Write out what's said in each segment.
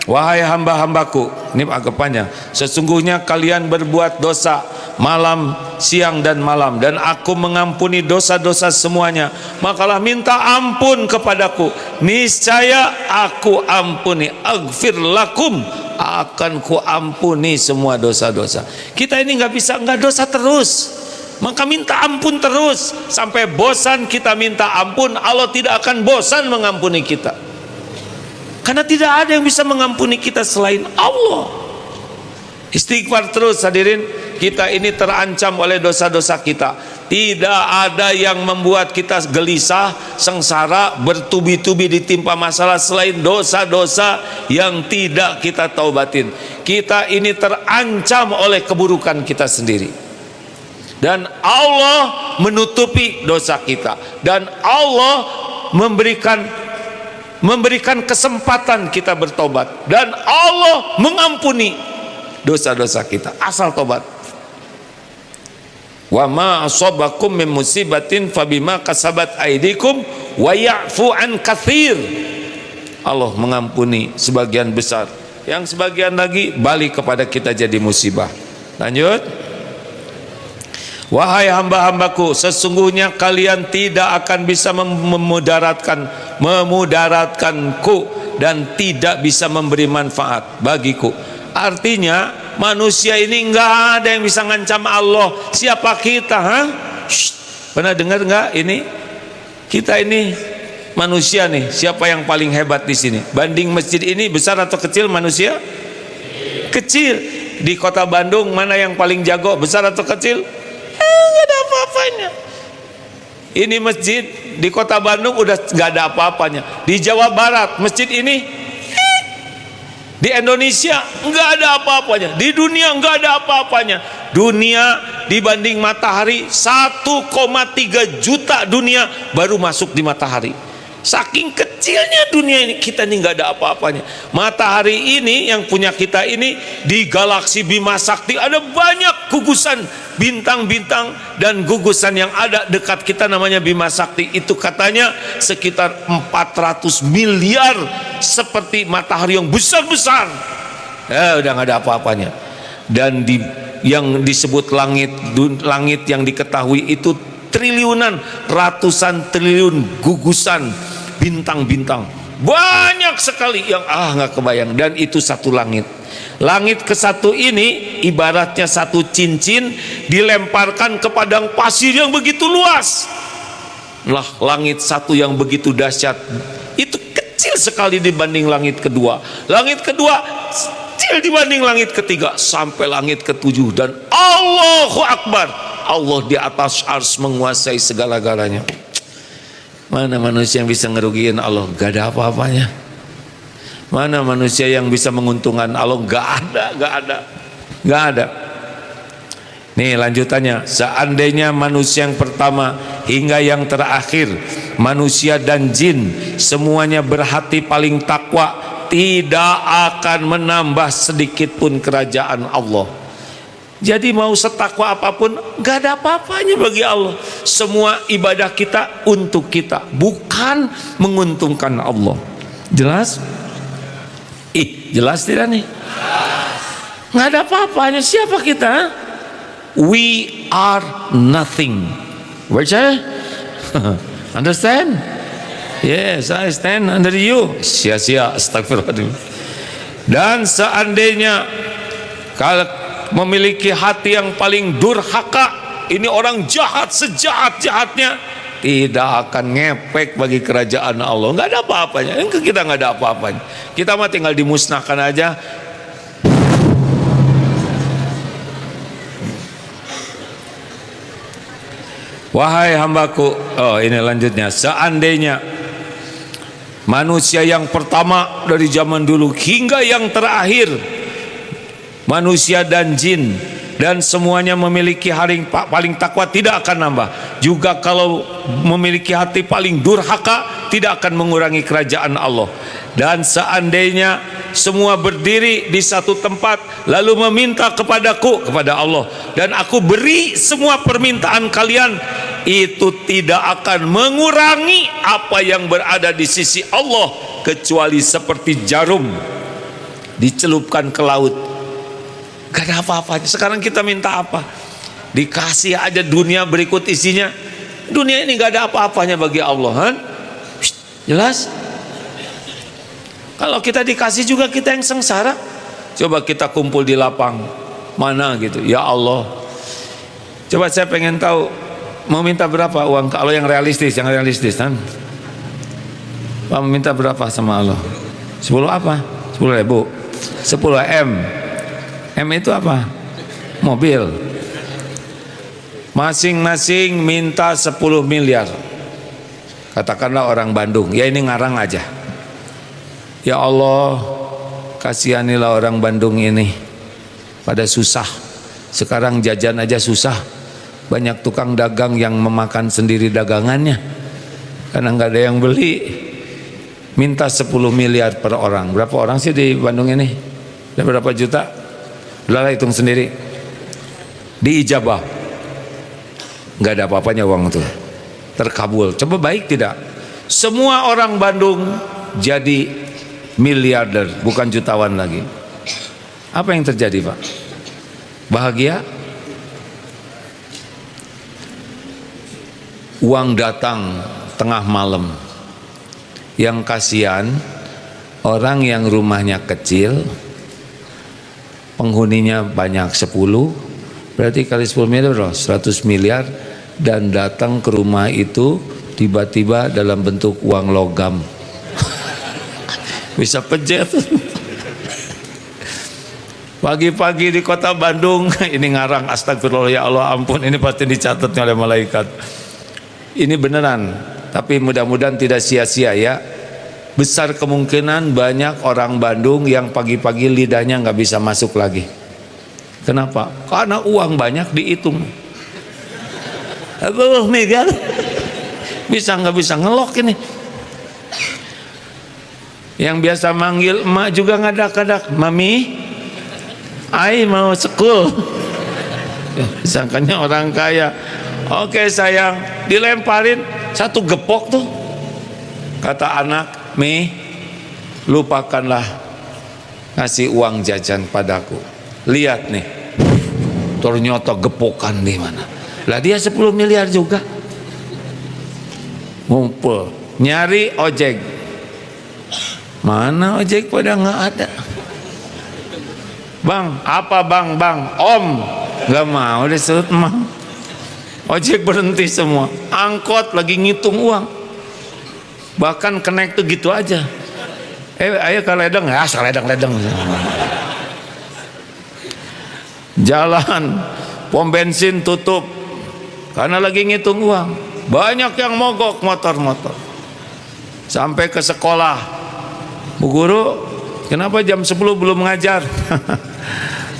Wahai hamba-hambaku, ini agak panjang, sesungguhnya kalian berbuat dosa malam, siang dan malam, dan aku mengampuni dosa-dosa semuanya. Makalah minta ampun kepadaku, niscaya aku ampuni. Aghfir lakum, akan ku ampuni semua dosa-dosa. Kita ini nggak dosa terus, maka minta ampun terus sampai bosan kita minta ampun. Allah tidak akan bosan mengampuni kita, karena tidak ada yang bisa mengampuni kita selain Allah. Istighfar terus hadirin. Kita ini terancam oleh dosa-dosa kita. Tidak ada yang membuat kita gelisah, sengsara, bertubi-tubi ditimpa masalah selain dosa-dosa yang tidak kita taubatin. Kita ini terancam oleh keburukan kita sendiri, dan Allah menutupi dosa kita, dan Allah memberikan kesempatan kita bertobat, dan Allah mengampuni dosa-dosa kita asal tobat. Wa ma asabakum min musibatin fabima kasabat aydikum wa ya'fu an katsir. Allah mengampuni sebagian besar, yang sebagian lagi balik kepada kita jadi musibah. Lanjut. Wahai hamba-hambaku, sesungguhnya kalian tidak akan bisa memudaratkanku dan tidak bisa memberi manfaat bagiku. Artinya manusia ini nggak ada yang bisa ngancam Allah. Siapa kita? Pernah dengar nggak ini? Kita ini manusia nih. Siapa yang paling hebat di sini? Banding masjid ini besar atau kecil manusia? Kecil. Di kota Bandung mana yang paling jago? Besar atau kecil? Nggak ada apa-apanya. Ini masjid di kota Bandung udah nggak ada apa-apanya. Di Jawa Barat masjid ini, di Indonesia nggak ada apa-apanya, di dunia nggak ada apa-apanya. Dunia dibanding matahari 1,3 juta dunia baru masuk di matahari. Saking kecilnya dunia ini, kita ini nggak ada apa-apanya. Matahari ini yang punya kita ini, di galaksi Bima Sakti ada banyak gugusan bintang-bintang, dan gugusan yang ada dekat kita namanya Bima Sakti itu katanya sekitar 400 miliar seperti matahari yang besar-besar. Udah nggak ada apa-apanya. Dan yang disebut langit yang diketahui itu triliunan, ratusan triliun gugusan bintang-bintang, banyak sekali yang nggak kebayang. Dan itu satu langit. Langit ke satu ini ibaratnya satu cincin dilemparkan ke padang pasir yang begitu luas. Lah, langit satu yang begitu dahsyat itu kecil sekali dibanding langit kedua. Langit kedua kecil dibanding langit ketiga, sampai langit ketujuh. Dan Allahu Akbar, Allah di atas arsy menguasai segala-galanya. Mana manusia yang bisa ngerugiin Allah? Gak ada apa-apanya. Mana manusia yang bisa menguntungkan Allah? Gak ada. Nih lanjutannya, seandainya manusia yang pertama hingga yang terakhir, manusia dan jin, semuanya berhati paling takwa, tidak akan menambah sedikit pun kerajaan Allah. Jadi mau setakwa apapun gak ada apa-apanya bagi Allah. Semua ibadah kita untuk kita, bukan menguntungkan Allah. Jelas? Jelas tidak nih? Gak ada apa-apanya. Siapa kita? We are nothing. Baca? Understand? Yes, I stand under you. Sia-sia, astagfirullahaladzim. Dan seandainya kalau memiliki hati yang paling durhaka, ini orang jahat sejahat-jahatnya, tidak akan ngepek bagi kerajaan Allah. Nggak ada apa-apanya. Kita nggak ada apa-apanya. Kita mah tinggal dimusnahkan aja. Wahai hambaku, ini lanjutnya, seandainya manusia yang pertama dari zaman dulu hingga yang terakhir, manusia dan jin, dan semuanya memiliki hati paling takwa, tidak akan nambah. Juga kalau memiliki hati paling durhaka, tidak akan mengurangi kerajaan Allah. Dan seandainya semua berdiri di satu tempat lalu meminta kepadaku, kepada Allah, dan aku beri semua permintaan kalian, itu tidak akan mengurangi apa yang berada di sisi Allah kecuali seperti jarum dicelupkan ke laut, gak ada apa-apanya. Sekarang kita minta apa? Dikasih aja dunia berikut isinya. Dunia ini gak ada apa-apanya bagi Allah, kan? Jelas? Kalau kita dikasih juga kita yang sengsara. Coba kita kumpul di lapang mana gitu, ya Allah. Coba saya pengen tahu, mau minta berapa uang? Kalau yang realistis kan? Pak minta berapa sama Allah? 10 apa? 10 ribu, 10 M. M itu apa? Mobil. Masing-masing minta 10 miliar. Katakanlah orang Bandung, ya ini ngarang aja. Ya Allah, kasihanilah orang Bandung ini, pada susah. Sekarang jajan aja susah. Banyak tukang dagang yang memakan sendiri dagangannya karena nggak ada yang beli. Minta 10 miliar per orang. Berapa orang sih di Bandung ini? Ada berapa juta? Udah hitung sendiri. Diijabah, nggak ada apa-apanya uang itu, terkabul. Coba baik tidak? Semua orang Bandung jadi miliarder, bukan jutawan lagi. Apa yang terjadi, Pak? Bahagia? Uang datang tengah malam. Yang kasihan orang yang rumahnya kecil, penghuninya banyak 10, berarti kali 10 miliar 100 miliar, dan datang ke rumah itu tiba-tiba dalam bentuk uang logam. Bisa pejet. Pagi-pagi di kota Bandung, ini ngarang, astagfirullah, ya Allah ampun, ini pasti dicatatnya oleh malaikat. Ini beneran, tapi mudah-mudahan tidak sia-sia ya. Besar kemungkinan banyak orang Bandung yang pagi-pagi lidahnya nggak bisa masuk lagi. Kenapa? Karena uang banyak dihitung. Aduh, Miguel, bisa nggak bisa ngelok ini. Yang biasa manggil emak juga ngadak-ngadak, mami, ai mau sekul. Sangkanya orang kaya. Oke sayang, dilemparin satu gepok tuh. Kata anak, Mi, lupakanlah ngasih uang jajan padaku. Lihat nih, ternyata gepokan di mana. Lah dia 10 miliar juga. Ngumpul, nyari ojek. Mana ojek pada nggak ada. Bang, apa bang? Om, nggak mau disebut mah. Ojek berhenti semua. Angkot lagi ngitung uang. Bahkan connect tuh gitu aja. Ayo ke ledeng, ya seledeng-ledeng. Jalan, pom bensin tutup karena lagi ngitung uang. Banyak yang mogok motor-motor. Sampai ke sekolah. Bu guru, kenapa jam 10 belum ngajar?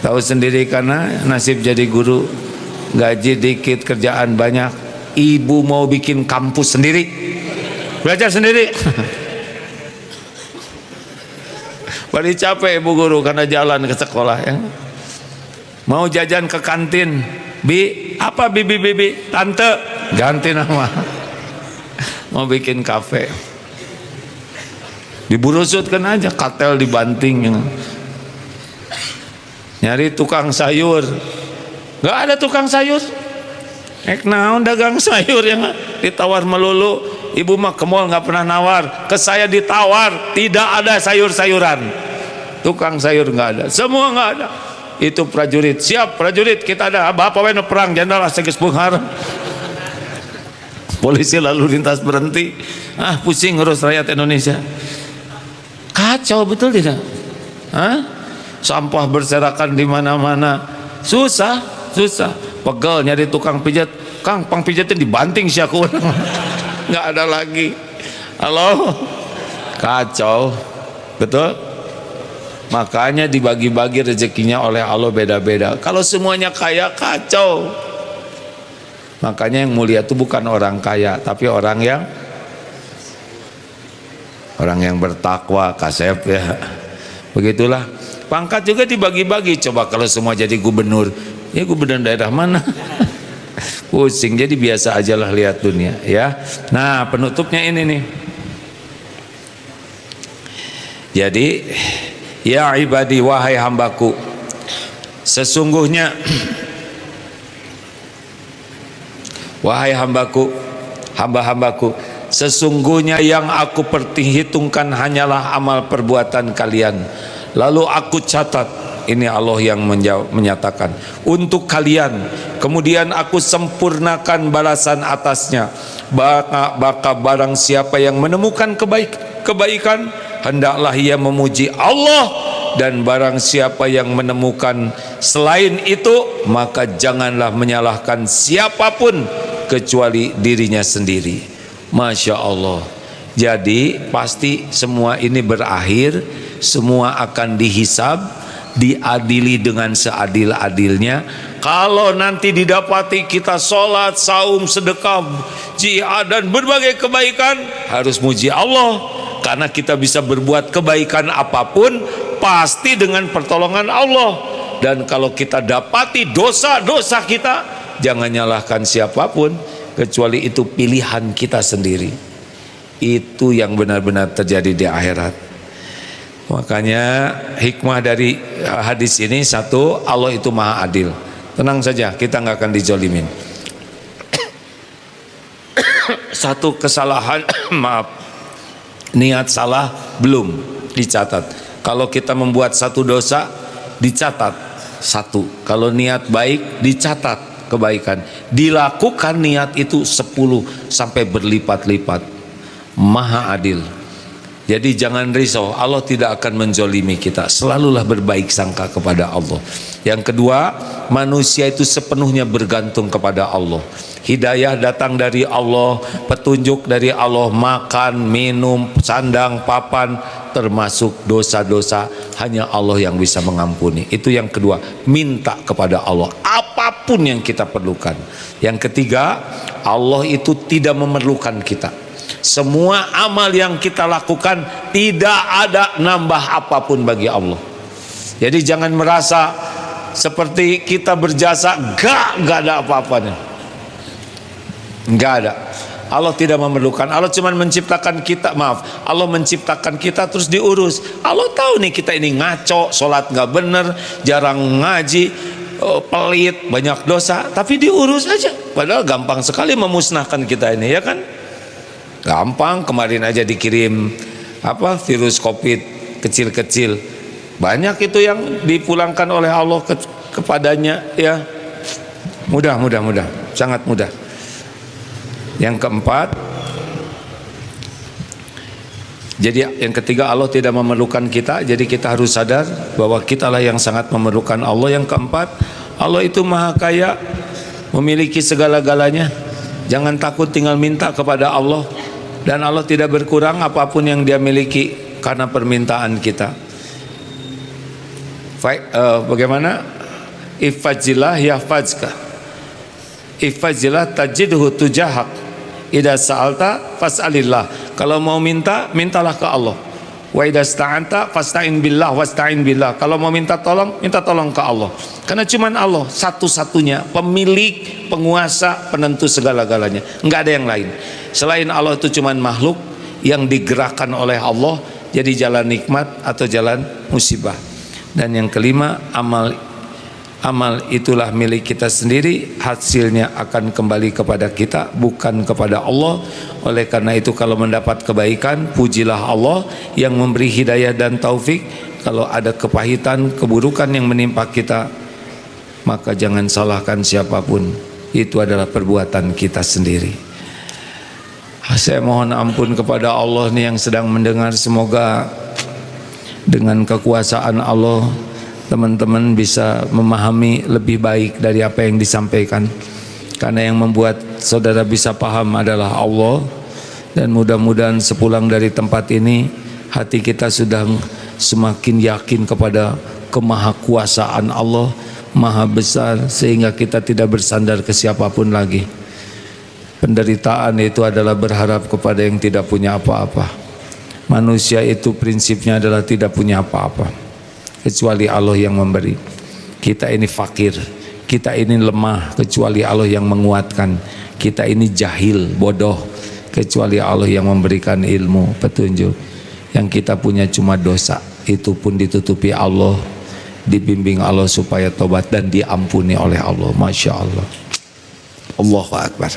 Tahu sendiri karena nasib jadi guru, gaji dikit, kerjaan banyak. Ibu mau bikin kampus sendiri, belajar sendiri. Paling capek Bu guru karena jalan ke sekolah ya. Mau jajan ke kantin, Bi, apa bibi, tante, ganti nama. Mau bikin kafe, diburusutkan aja, katel dibanting. Nyari tukang sayur, gak ada tukang sayur. Naon dagang sayur yang ditawar melulu. Ibu mah ke mall gak pernah nawar, ke saya ditawar, tidak ada sayur-sayuran. Tukang sayur gak ada, semua gak ada. Itu prajurit, siap prajurit, kita ada bapak wena perang jenderal Asegis Bunghar. Polisi lalu lintas berhenti, pusing ngurus rakyat Indonesia. Kacau betul tidak? Sampah berserakan di mana-mana, susah. Pegel nyari tukang pijat, Kang, pang pijatnya dibanting sih aku. Nggak ada lagi. Halo, kacau, betul. Makanya dibagi-bagi rezekinya oleh Allah beda-beda. Kalau semuanya kaya, kacau. Makanya yang mulia itu bukan orang kaya, tapi orang yang bertakwa, kasep ya. Begitulah. Pangkat juga dibagi-bagi. Coba kalau semua jadi gubernur, ya gubernur daerah mana? Pusing. Jadi biasa aja lah lihat dunia ya. Nah, penutupnya ini nih. Jadi Ya ibadi, wahai hambaku, sesungguhnya wahai hambaku, hamba-hambaku, sesungguhnya yang aku perhitungkan hanyalah amal perbuatan kalian, lalu aku catat, ini Allah yang menyatakan, untuk kalian, kemudian aku sempurnakan balasan atasnya. Maka barang siapa yang menemukan kebaikan, hendaklah ia memuji Allah, dan barang siapa yang menemukan selain itu, maka janganlah menyalahkan siapapun kecuali dirinya sendiri. Masya Allah. Jadi pasti semua ini berakhir, semua akan dihisab, diadili dengan seadil-adilnya. Kalau nanti didapati kita sholat, saum, sedekah, jihad dan berbagai kebaikan, harus muji Allah, karena kita bisa berbuat kebaikan apapun pasti dengan pertolongan Allah. Dan kalau kita dapati dosa-dosa kita, jangan nyalahkan siapapun, kecuali itu pilihan kita sendiri. Itu yang benar-benar terjadi di akhirat. Makanya hikmah dari hadis ini, satu, Allah itu maha adil. Tenang saja, kita nggak akan dijolimin. Satu kesalahan, maaf, niat salah belum dicatat. Kalau kita membuat satu dosa, dicatat satu. Kalau niat baik, dicatat kebaikan. Dilakukan niat itu 10 sampai berlipat-lipat. Maha adil. Jadi jangan risau, Allah tidak akan menjolimi kita. Selalulah berbaik sangka kepada Allah. Yang kedua, manusia itu sepenuhnya bergantung kepada Allah. Hidayah datang dari Allah, petunjuk dari Allah, makan, minum, sandang, papan, termasuk dosa-dosa, hanya Allah yang bisa mengampuni. Itu yang kedua, minta kepada Allah apapun yang kita perlukan. Yang ketiga, Allah itu tidak memerlukan kita. Semua amal yang kita lakukan tidak ada nambah apapun bagi Allah. Jadi jangan merasa seperti kita berjasa, gak ada apa-apanya. Gak ada. Allah tidak memerlukan. Allah cuma menciptakan kita, Allah menciptakan kita terus diurus. Allah tahu nih kita ini ngaco, sholat gak bener, jarang ngaji, pelit, banyak dosa, tapi diurus aja. Padahal gampang sekali memusnahkan kita ini, ya kan? Gampang. Kemarin aja dikirim virus COVID kecil-kecil, banyak itu yang dipulangkan oleh Allah kepadanya, ya. Mudah, sangat mudah. Yang keempat, jadi yang ketiga, Allah tidak memerlukan kita, jadi kita harus sadar bahwa kitalah yang sangat memerlukan Allah. Yang keempat, Allah itu maha kaya, memiliki segala-galanya. Jangan takut tinggal minta kepada Allah. Dan Allah tidak berkurang apapun yang Dia miliki karena permintaan kita. Bagaimana? Ifadzillah yahfazka, ifadzillah tajidhu tujahak, idza sa'alta fas'alillah. Kalau mau minta, mintalah ke Allah. Wa idza sta'anta fasta'in billah wasta'in billah. Kalau mau minta tolong, minta tolong ke Allah. Karena cuma Allah satu-satunya pemilik, penguasa, penentu segala-galanya. Enggak ada yang lain. Selain Allah itu cuma makhluk yang digerakkan oleh Allah jadi jalan nikmat atau jalan musibah. Dan yang kelima, amal itulah milik kita sendiri, hasilnya akan kembali kepada kita, bukan kepada Allah. Oleh karena itu, kalau mendapat kebaikan, pujilah Allah yang memberi hidayah dan taufik. Kalau ada kepahitan, keburukan yang menimpa kita, maka jangan salahkan siapapun. Itu adalah perbuatan kita sendiri. Saya mohon ampun kepada Allah nih yang sedang mendengar. Semoga dengan kekuasaan Allah teman-teman bisa memahami lebih baik dari apa yang disampaikan, karena yang membuat saudara bisa paham adalah Allah. Dan mudah-mudahan sepulang dari tempat ini hati kita sudah semakin yakin kepada kemahakuasaan Allah, maha besar, sehingga kita tidak bersandar ke siapapun lagi. Penderitaan itu adalah berharap kepada yang tidak punya apa-apa. Manusia itu prinsipnya adalah tidak punya apa-apa kecuali Allah yang memberi. Kita ini fakir, kita ini lemah, kecuali Allah yang menguatkan. Kita ini jahil, bodoh, kecuali Allah yang memberikan ilmu, petunjuk. Yang kita punya cuma dosa. itu pun ditutupi Allah, dibimbing Allah supaya tobat dan diampuni oleh Allah. Masya Allah. Allahu Akbar.